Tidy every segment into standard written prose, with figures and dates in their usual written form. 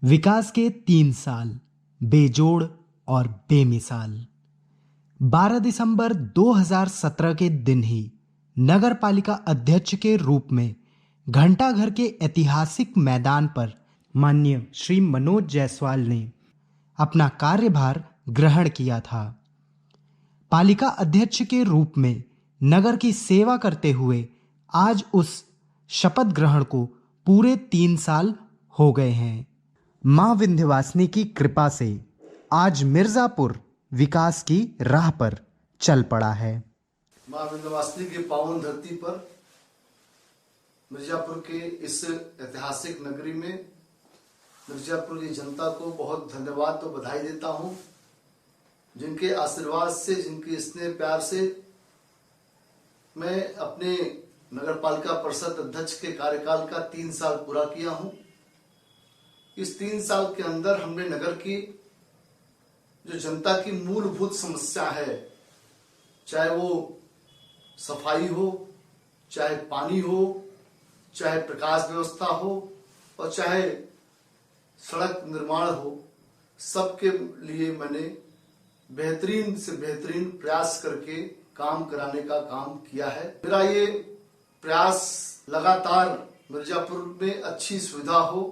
विकास के 3 साल बेजोड़ और बेमिसाल। 12 दिसंबर 2017 के दिन ही नगर पालिका अध्यक्ष के रूप में घंटाघर के ऐतिहासिक मैदान पर माननीय श्री मनोज जायसवाल ने अपना कार्यभार ग्रहण किया था। पालिका अध्यक्ष के रूप में नगर की सेवा करते हुए आज उस शपथ ग्रहण को पूरे 3 साल हो गए हैं। मां विंध्यवासिनी की कृपा से आज मिर्जापुर विकास की राह पर चल पड़ा है। मां विंध्यवासिनी की पावन धरती पर मिर्जापुर के इस ऐतिहासिक नगरी में मिर्जापुर की जनता को बहुत धन्यवाद तो बधाई देता हूं, जिनके आशीर्वाद से, जिनके स्नेह प्यार से मैं अपने नगर पालिका परिषद अध्यक्ष के कार्यकाल का 3 साल पूरा किया हूं। इस 3 साल के अंदर हमने नगर की जो जनता की मूलभूत समस्या है, चाहे वो सफाई हो, चाहे पानी हो, चाहे प्रकाश व्यवस्था हो और चाहे सड़क निर्माण हो, सबके लिए मैंने बेहतरीन से बेहतरीन प्रयास करके काम कराने का काम किया है। मेरा ये प्रयास लगातार मिर्जापुर में अच्छी सुविधा हो,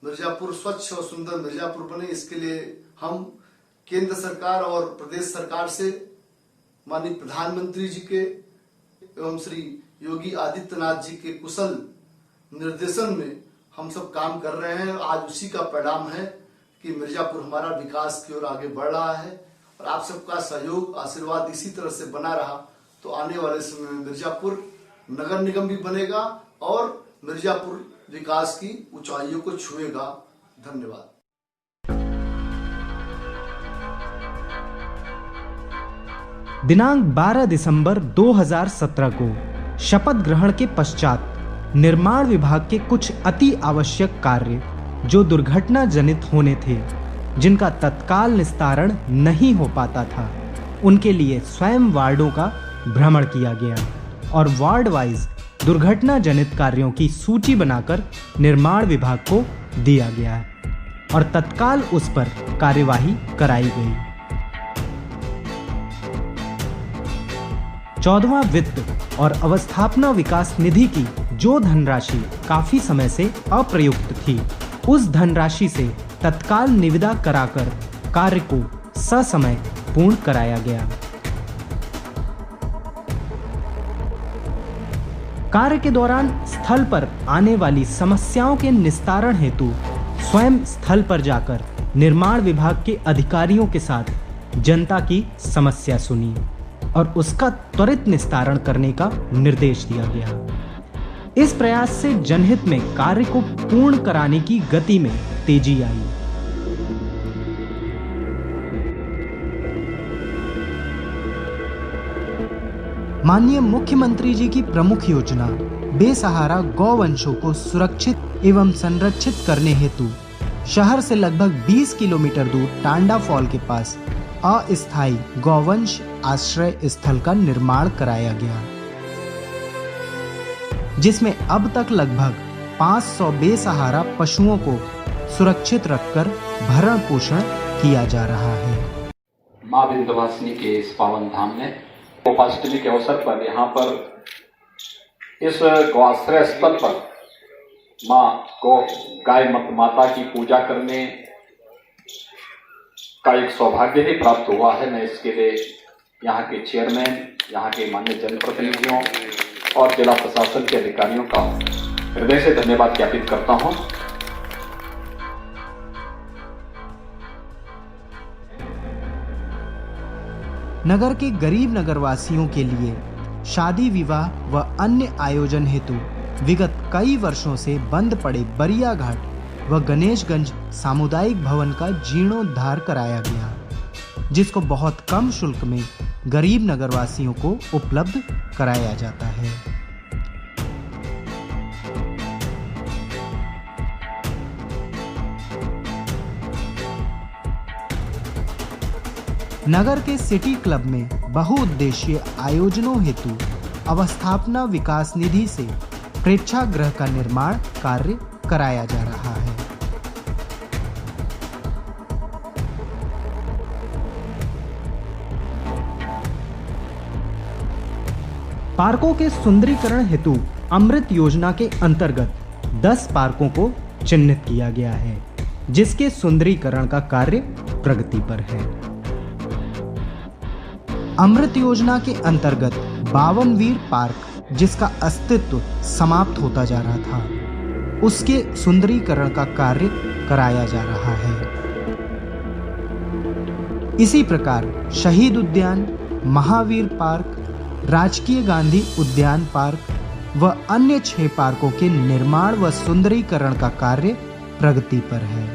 मिर्जापुर स्वच्छ और सुंदर मिर्जापुर बने, इसके लिए हम केंद्र सरकार और प्रदेश सरकार से माननीय प्रधानमंत्री जी के एवं श्री योगी आदित्यनाथ जी के कुशल निर्देशन में हम सब काम कर रहे हैं। आज उसी का परिणाम है कि मिर्जापुर हमारा विकास की ओर आगे बढ़ रहा है और आप सबका सहयोग, आशीर्वाद इसी तरह से बना रहा तो आने वाले समय में मिर्जापुर नगर निगम भी बनेगा और मिर्जापुर विकास की ऊंचाइयों को छुएगा। धन्यवाद। दिनांक 12 दिसंबर 2017 को शपथ ग्रहण के पश्चात निर्माण विभाग के कुछ अति आवश्यक कार्य जो दुर्घटना जनित होने थे, जिनका तत्काल निस्तारण नहीं हो पाता था, उनके लिए स्वयं वार्डों का भ्रमण किया गया और वार्ड वाइज दुर्घटना जनित कार्यों की सूची बनाकर निर्माण विभाग को दिया गया और तत्काल उस पर कार्यवाही कराई गई। 14वां वित्त और अवस्थापना विकास निधि की जो धनराशि काफी समय से अप्रयुक्त थी, उस धनराशि से तत्काल निविदा कराकर कार्य को ससमय पूर्ण कराया गया। कार्य के दौरान स्थल पर आने वाली समस्याओं के निस्तारण हेतु स्वयं स्थल पर जाकर निर्माण विभाग के अधिकारियों के साथ जनता की समस्या सुनी और उसका त्वरित निस्तारण करने का निर्देश दिया गया। इस प्रयास से जनहित में कार्य को पूर्ण कराने की गति में तेजी आई। माननीय मुख्यमंत्री जी की प्रमुख योजना बेसहारा गौवंशों को सुरक्षित एवं संरक्षित करने हेतु शहर से लगभग 20 किलोमीटर दूर टांडा फॉल के पास अस्थायी गौवंश आश्रय स्थल का निर्माण कराया गया, जिसमें अब तक लगभग 500 बेसहारा पशुओं को सुरक्षित रखकर भरण पोषण किया जा रहा है। मां विंध्यवासिनी के इस पावन धाम में गोपाष्टमी के अवसर पर यहाँ पर इस गौआश्रय स्थल पर गाय माता की पूजा करने का एक सौभाग्य ही प्राप्त हुआ है। मैं इसके लिए यहाँ के चेयरमैन, यहाँ के माननीय जनप्रतिनिधियों और जिला प्रशासन के अधिकारियों का हृदय से धन्यवाद ज्ञापित करता हूँ। नगर के गरीब नगरवासियों के लिए शादी विवाह व अन्य आयोजन हेतु विगत कई वर्षों से बंद पड़े बरिया घाट व गणेशगंज सामुदायिक भवन का जीर्णोद्धार कराया गया, जिसको बहुत कम शुल्क में गरीब नगरवासियों को उपलब्ध कराया जाता है। नगर के सिटी क्लब में बहुउद्देशीय आयोजनों हेतु अवस्थापना विकास निधि से प्रेक्षागृह का निर्माण कार्य कराया जा रहा है। पार्कों के सुंदरीकरण हेतु अमृत योजना के अंतर्गत 10 पार्कों को चिन्हित किया गया है, जिसके सुंदरीकरण का कार्य प्रगति पर है। अमृत योजना के अंतर्गत 52 वीर पार्क, जिसका अस्तित्व समाप्त होता जा रहा था, उसके सुंदरीकरण का कार्य कराया जा रहा है। इसी प्रकार शहीद उद्यान, महावीर पार्क, राजकीय गांधी उद्यान पार्क व अन्य 6 पार्कों के निर्माण व सुंदरीकरण का कार्य प्रगति पर है।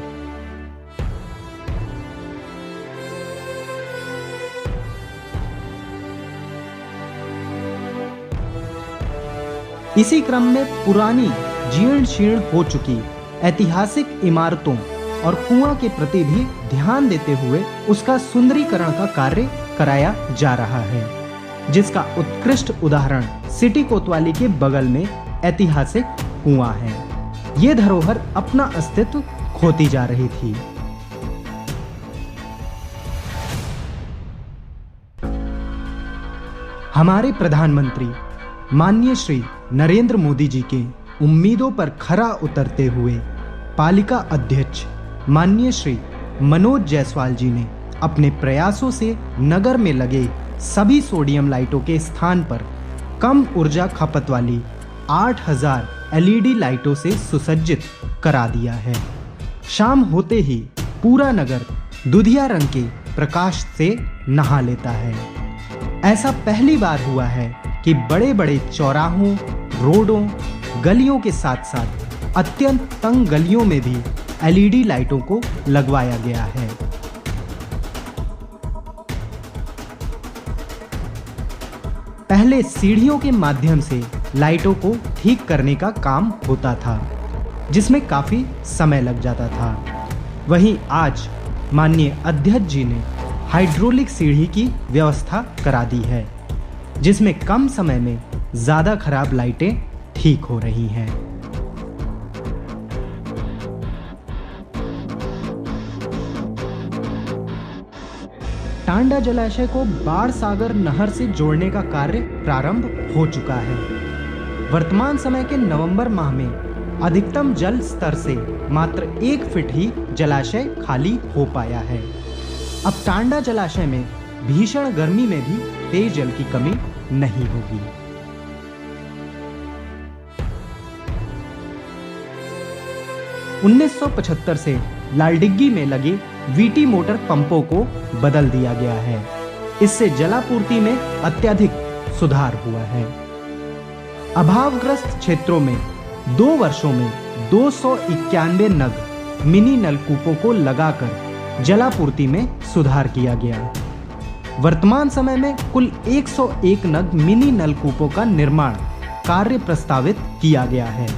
इसी क्रम में पुरानी जीर्ण शीर्ण हो चुकी ऐतिहासिक इमारतों और कुआं के प्रति भी ध्यान देते हुए उसका सुंदरीकरण का कार्य कराया जा रहा है, जिसका उत्कृष्ट उदाहरण सिटी कोतवाली के बगल में ऐतिहासिक कुआं है। ये धरोहर अपना अस्तित्व खोती जा रही थी। हमारे प्रधानमंत्री माननीय श्री नरेंद्र मोदी जी के उम्मीदों पर खरा उतरते हुए पालिका अध्यक्ष माननीय श्री मनोज जायसवाल जी ने अपने प्रयासों से नगर में लगे सभी सोडियम लाइटों के स्थान पर कम ऊर्जा खपत वाली 8000 एलईडी लाइटों से सुसज्जित करा दिया है। शाम होते ही पूरा नगर दुधिया रंग के प्रकाश से नहा लेता है। ऐसा पहली बार हुआ है कि बड़े बड़े चौराहों, रोडों, गलियों के साथ साथ अत्यंत तंग गलियों में भी एलईडी लाइटों को लगवाया गया है। पहले सीढ़ियों के माध्यम से लाइटों को ठीक करने का काम होता था, जिसमें काफी समय लग जाता था। वहीं आज माननीय अध्यक्ष जी ने हाइड्रोलिक सीढ़ी की व्यवस्था करा दी है, जिसमें कम समय में ज्यादा खराब लाइटें ठीक हो रही हैं। टांडा जलाशय को बाढ़ सागर नहर से जोड़ने का कार्य प्रारंभ हो चुका है। वर्तमान समय के नवंबर माह में अधिकतम जल स्तर से मात्र 1 फीट ही जलाशय खाली हो पाया है। अब टांडा जलाशय में भीषण गर्मी में भी पेयजल की कमी नहीं होगी। उन्नीस 1975 से लालडिग्गी में लगे वीटी मोटर पंपों को बदल दिया गया है। इससे जलापूर्ति में अत्यधिक सुधार हुआ है। अभावग्रस्त क्षेत्रों में 2 वर्षों में 291 नग मिनी नलकूपों को लगाकर जलापूर्ति में सुधार किया गया। वर्तमान समय में कुल 101 नग मिनी नलकूपों का निर्माण कार्य प्रस्तावित किया गया है,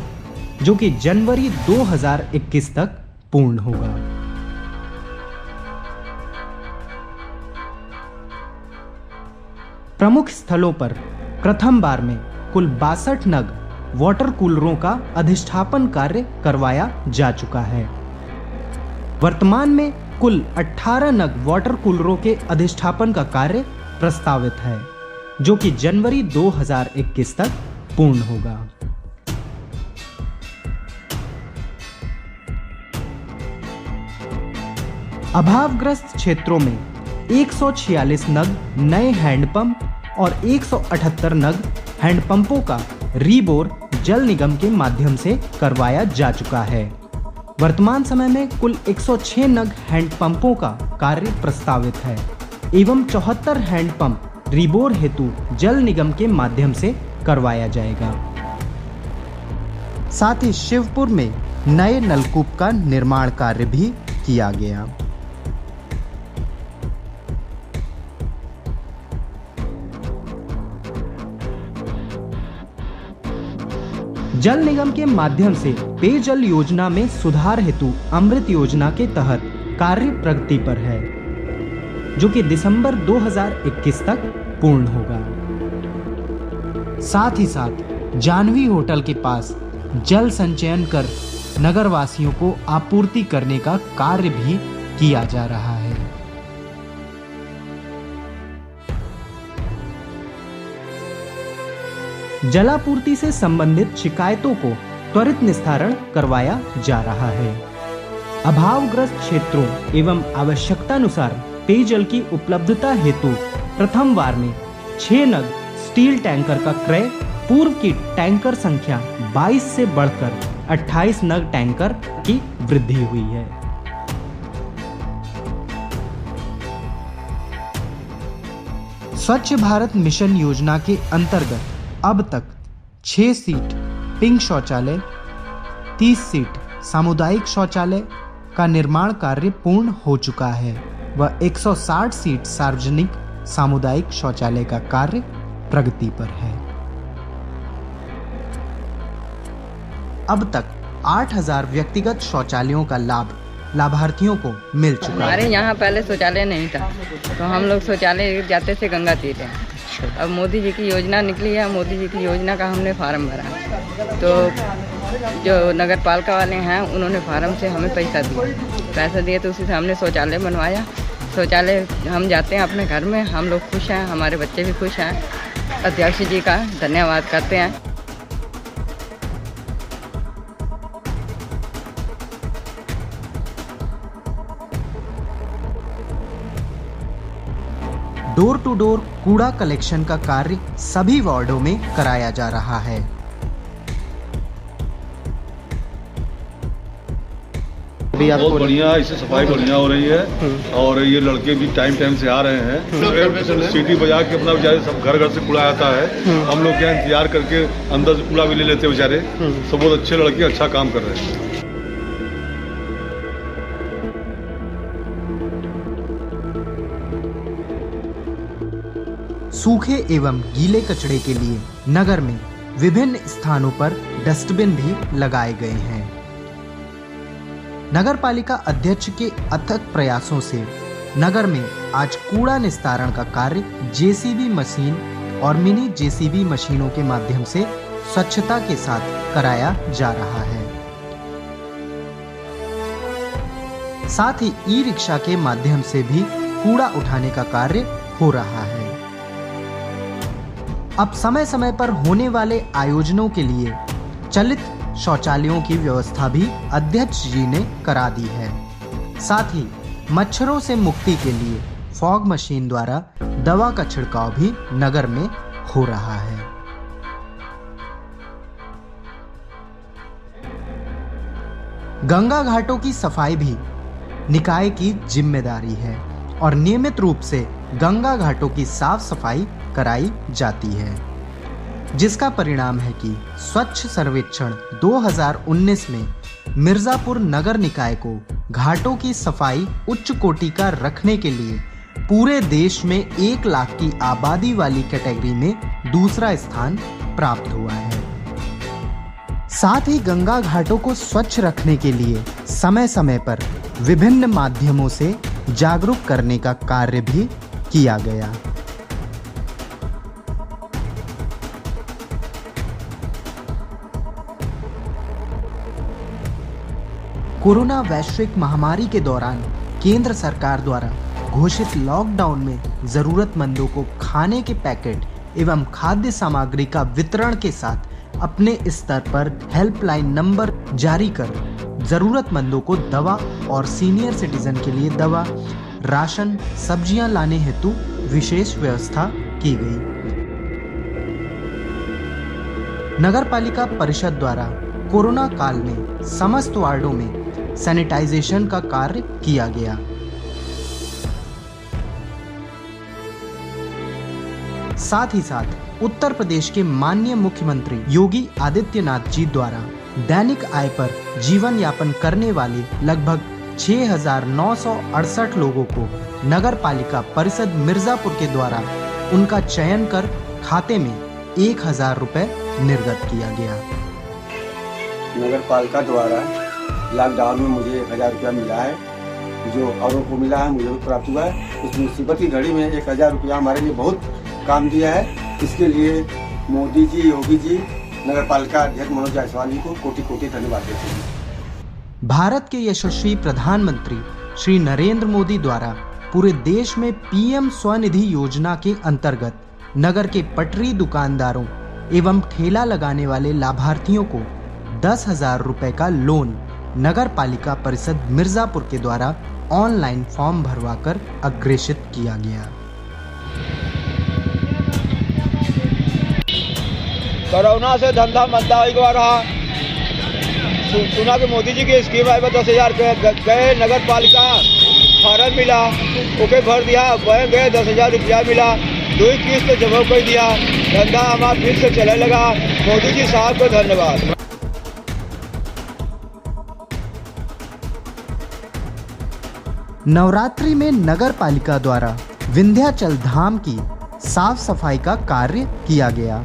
जो कि जनवरी 2021 तक पूर्ण होगा। प्रमुख स्थलों पर प्रथम बार में कुल 62 नग वाटर कूलरों का अधिष्ठापन कार्य करवाया जा चुका है। वर्तमान में कुल 18 नग वाटर कूलरों के अधिष्ठापन का कार्य प्रस्तावित है, जो कि जनवरी 2021 तक पूर्ण होगा। अभावग्रस्त क्षेत्रों में 146 नग नए हैंडपंप और 178 नग हैंडपंपों का रीबोर जल निगम के माध्यम से करवाया जा चुका है। वर्तमान समय में कुल 106 नग हैंडपंपों का कार्य प्रस्तावित है एवं 74 हैंडपंप रीबोर हेतु जल निगम के माध्यम से करवाया जाएगा। साथ ही शिवपुर में नए नलकूप का निर्माण कार्य भी किया गया। जल निगम के माध्यम से पेयजल योजना में सुधार हेतु अमृत योजना के तहत कार्य प्रगति पर है, जो कि दिसंबर 2021 तक पूर्ण होगा। साथ ही साथ जानवी होटल के पास जल संचयन कर नगरवासियों को आपूर्ति करने का कार्य भी किया जा रहा है। जलापूर्ति से संबंधित शिकायतों को त्वरित निस्तारण करवाया जा रहा है। अभावग्रस्त क्षेत्रों एवं आवश्यकतानुसार पेयजल की उपलब्धता हेतु प्रथम वार में 6 नग स्टील टैंकर का क्रय पूर्व की टैंकर संख्या 22 से बढ़कर 28 नग टैंकर की वृद्धि हुई है। स्वच्छ भारत मिशन योजना के अंतर्गत अब तक 6 सीट पिंक शौचालय, 30 सीट सामुदायिक शौचालय का निर्माण कार्य पूर्ण हो चुका है व 160 सीट सार्वजनिक सामुदायिक शौचालय का कार्य प्रगति पर है। अब तक 8000 व्यक्तिगत शौचालयों का लाभ लाभार्थियों को मिल चुका है। हमारे यहाँ पहले शौचालय नहीं था, तो हम लोग शौचालय जाते थे गंगा तीर। अब मोदी जी की योजना निकली है, मोदी जी की योजना का हमने फार्म भरा, तो जो नगर पालिका वाले हैं उन्होंने फार्म से हमें पैसा दिए तो उसी से हमने शौचालय बनवाया। शौचालय हम जाते हैं अपने घर में, हम लोग खुश हैं, हमारे बच्चे भी खुश हैं। अध्यक्ष जी का धन्यवाद करते हैं। डोर टू डोर कूड़ा कलेक्शन का कार्य सभी वार्डों में कराया जा रहा है। बहुत बढ़िया, इससे सफाई बढ़िया हो रही है और ये लड़के भी टाइम से आ रहे हैं। सीटी बजा के अपना बेचारे सब घर से कूड़ा आता है, हम लोग क्या इंतजार करके अंदर से कूड़ा भी ले लेते हैं बेचारे। सब बहुत अच्छे लड़के अच्छा काम कर रहे हैं। सूखे एवं गीले कचड़े के लिए नगर में विभिन्न स्थानों पर डस्टबिन भी लगाए गए हैं। नगर पालिका अध्यक्ष के अथक प्रयासों से नगर में आज कूड़ा निस्तारण का कार्य जेसीबी मशीन और मिनी जेसीबी मशीनों के माध्यम से स्वच्छता के साथ कराया जा रहा है। साथ ही ई रिक्शा के माध्यम से भी कूड़ा उठाने का कार्य हो रहा है। अब समय समय पर होने वाले आयोजनों के लिए चलित शौचालयों की व्यवस्था भी अध्यक्ष जी ने करा दी है। साथ ही मच्छरों से मुक्ति के लिए फॉग मशीन द्वारा दवा का छिड़काव भी नगर में हो रहा है। गंगा घाटों की सफाई भी निकाय की जिम्मेदारी है और नियमित रूप से गंगा घाटों की साफ सफाई कराई जाती है, जिसका परिणाम है कि स्वच्छ सर्वेक्षण 2019 में मिर्जापुर नगर निकाय को घाटों की सफाई उच्च कोटि का रखने के लिए पूरे देश में 1 लाख की आबादी वाली कैटेगरी में दूसरा स्थान प्राप्त हुआ है। साथ ही गंगा घाटों को स्वच्छ रखने के लिए समय समय पर विभिन्न माध्यमों से जागरूक करने का कार्य भी किया गया। कोरोना वैश्विक महामारी के दौरान केंद्र सरकार द्वारा घोषित लॉकडाउन में जरूरतमंदों को खाने के पैकेट एवं खाद्य सामग्री का वितरण के साथ अपने स्तर पर हेल्पलाइन नंबर जारी कर जरूरतमंदों को दवा और सीनियर सिटीजन के लिए दवा, राशन, सब्जियां लाने हेतु विशेष व्यवस्था की गई। नगर पालिका परिषद द्वारा कोरोना काल में समस्त वार्डों में सैनिटाइजेशन का कार्य किया गया। साथ ही साथ उत्तर प्रदेश के माननीय मुख्यमंत्री योगी आदित्यनाथ जी द्वारा दैनिक आय पर जीवन यापन करने वाले लगभग 6,968 लोगों को नगर पालिका परिषद मिर्जापुर के द्वारा उनका चयन कर खाते में 1,000 रुपए निर्गत किया गया। नगर पालिका द्वारा लॉकडाउन में मुझे 1,000 रुपया मिला है, जो औरों को मिला है मुझे भी प्राप्त हुआ है। उस मुसीबत की घड़ी में 1,000 रुपया हमारे लिए बहुत काम दिया है। इसके लिए मोदी जी, योगी जी, नगर पालिका अध्यक्ष मनोज जायसवाल जी को कोटि कोटि धन्यवाद देते हैं। भारत के यशस्वी प्रधानमंत्री श्री नरेंद्र मोदी द्वारा पूरे देश में पीएम स्वनिधि योजना के अंतर्गत नगर के पटरी दुकानदारों एवं ठेला लगाने वाले लाभार्थियों को 10,000 रुपए का लोन नगर पालिका परिषद मिर्जापुर के द्वारा ऑनलाइन फॉर्म भरवाकर अग्रेषित किया गया। कोरोना से धंधा मंदा हो रहा, सुना कि मोदी जी की स्कीम आई 10,000 गए नगर पालिका फार्म मिला, ओके भर दिया, बैंक गए 10,000 रुपया मिला, 2 किस्त जमा कर दिया, धंधा हमारा फिर से चलने लगा। मोदी जी साहब को धन्यवाद। नवरात्रि में नगर पालिका द्वारा विंध्याचल धाम की साफ सफाई का कार्य किया गया।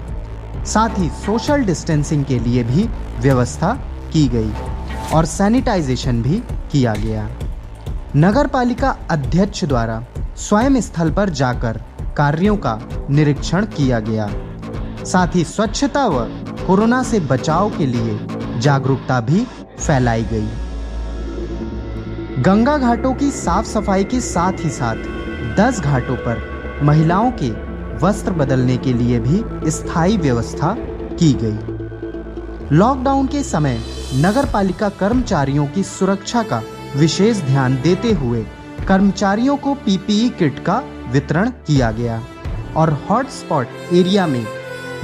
साथ ही सोशल डिस्टेंसिंग के लिए भी व्यवस्था की गई और सैनिटाइजेशन भी किया गया। नगर पालिका अध्यक्ष द्वारा स्वयं स्थल पर जाकर कार्यों का निरीक्षण किया गया। साथ ही स्वच्छता व कोरोना से बचाव के लिए जागरूकता भी फैलाई गई। गंगा घाटों की साफ सफाई के साथ ही साथ 10 घाटों पर महिलाओं के वस्त्र बदलने के लिए भी स्थायी व्यवस्था की गई। लॉकडाउन के समय नगर पालिका कर्मचारियों की सुरक्षा का विशेष ध्यान देते हुए कर्मचारियों को पीपीई किट का वितरण किया गया और हॉटस्पॉट एरिया में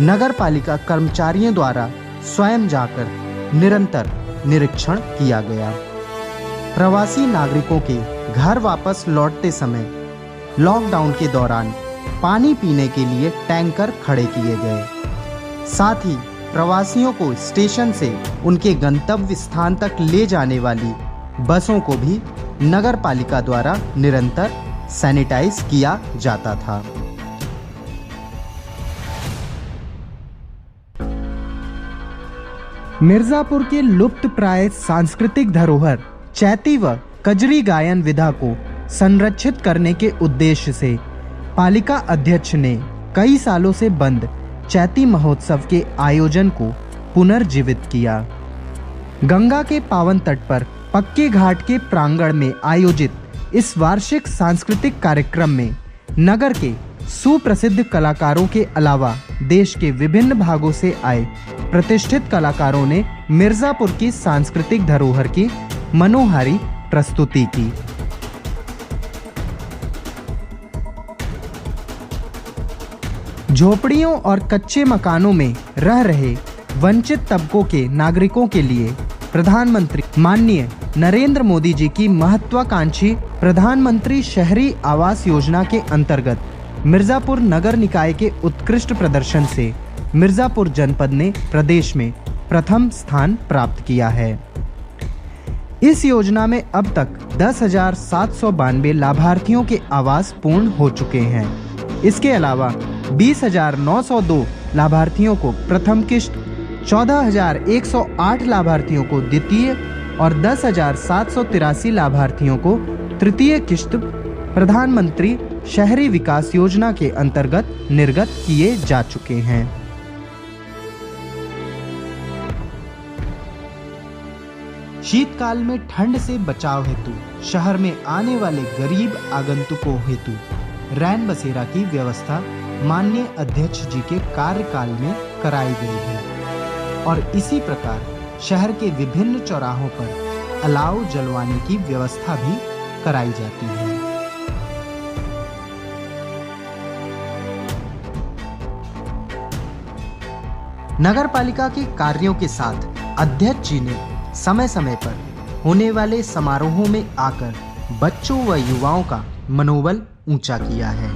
नगर पालिका कर्मचारियों द्वारा स्वयं जाकर निरंतर निरीक्षण किया गया। प्रवासी नागरिकों के घर वापस लौटते समय लॉकडाउन के दौरान पानी पीने के लिए टैंकर खड़े किए गए। साथ ही प्रवासियों को स्टेशन से उनके गंतव्य स्थान तक ले जाने वाली बसों को भी नगर पालिका द्वारा निरंतर सैनिटाइज किया जाता था। मिर्जापुर के लुप्त प्राय सांस्कृतिक धरोहर चैती व कजरी गायन विधा को संरक्षित करने के उद्देश्य से पालिका अध्यक्ष ने कई सालों से बंद चैती महोत्सव के आयोजन को पुनर्जीवित किया। गंगा के पावन तट पर पक्के घाट के प्रांगण में आयोजित इस वार्षिक सांस्कृतिक कार्यक्रम में नगर के सुप्रसिद्ध कलाकारों के अलावा देश के विभिन्न भागों से आए प्रतिष्ठित कलाकारों ने मिर्जापुर की सांस्कृतिक धरोहर की मनोहारी प्रस्तुति की। झोपड़ियों और कच्चे मकानों में रह रहे वंचित तबकों के नागरिकों के लिए प्रधानमंत्री माननीय नरेंद्र मोदी जी की महत्वाकांक्षी प्रधानमंत्री शहरी आवास योजना के अंतर्गत मिर्जापुर नगर निकाय के उत्कृष्ट प्रदर्शन से मिर्जापुर जनपद ने प्रदेश में प्रथम स्थान प्राप्त किया है। इस योजना में अब तक 10,792 लाभार्थियों के आवास पूर्ण हो चुके हैं। इसके अलावा 20,902 लाभार्थियों को प्रथम किश्त, 14,108 लाभार्थियों को द्वितीय और 10,783 लाभार्थियों को तृतीय किश्त प्रधानमंत्री शहरी विकास योजना के अंतर्गत निर्गत किए जा चुके हैं। शीतकाल में ठंड से बचाव हेतु शहर में आने वाले गरीब आगंतुकों हेतु रैन बसेरा की व्यवस्था माननीय अध्यक्ष जी के कार्यकाल में कराई गई है और इसी प्रकार शहर के विभिन्न चौराहों पर अलाव जलवाने की व्यवस्था भी कराई जाती है। नगर पालिका के कार्यों के साथ अध्यक्ष जी ने समय समय पर होने वाले समारोहों में आकर बच्चों व युवाओं का मनोबल ऊंचा किया है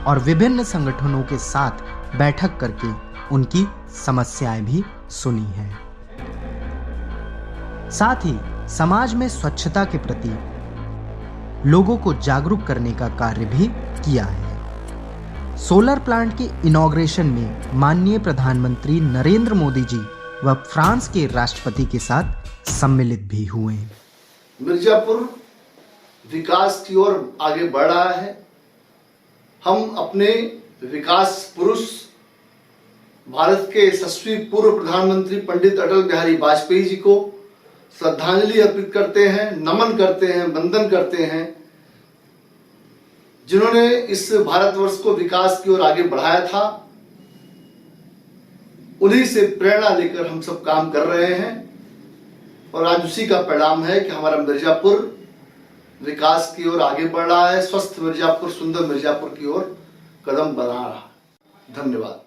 और विभिन्न संगठनों के साथ बैठक करके उनकी समस्याएं भी सुनी हैं। साथ ही समाज में स्वच्छता के प्रति लोगों को जागरूक करने का कार्य भी किया है। सोलर प्लांट के इनॉग्रेशन में माननीय प्रधानमंत्री नरेंद्र मोदी जी व फ्रांस के राष्ट्रपति के साथ सम्मिलित भी हुए। मिर्जापुर विकास की ओर आगे बढ़ रहा है। हम अपने विकास पुरुष भारत के यशस्वी पूर्व प्रधानमंत्री पंडित अटल बिहारी वाजपेयी जी को श्रद्धांजलि अर्पित करते हैं, नमन करते हैं, वंदन करते हैं, जिन्होंने इस भारतवर्ष को विकास की ओर आगे बढ़ाया था। उन्हीं से प्रेरणा लेकर हम सब काम कर रहे हैं और आज उसी का परिणाम है कि हमारा मिर्जापुर विकास की ओर आगे बढ़ रहा है। स्वस्थ मिर्जापुर, सुंदर मिर्जापुर की ओर कदम बढ़ा रहा है। धन्यवाद।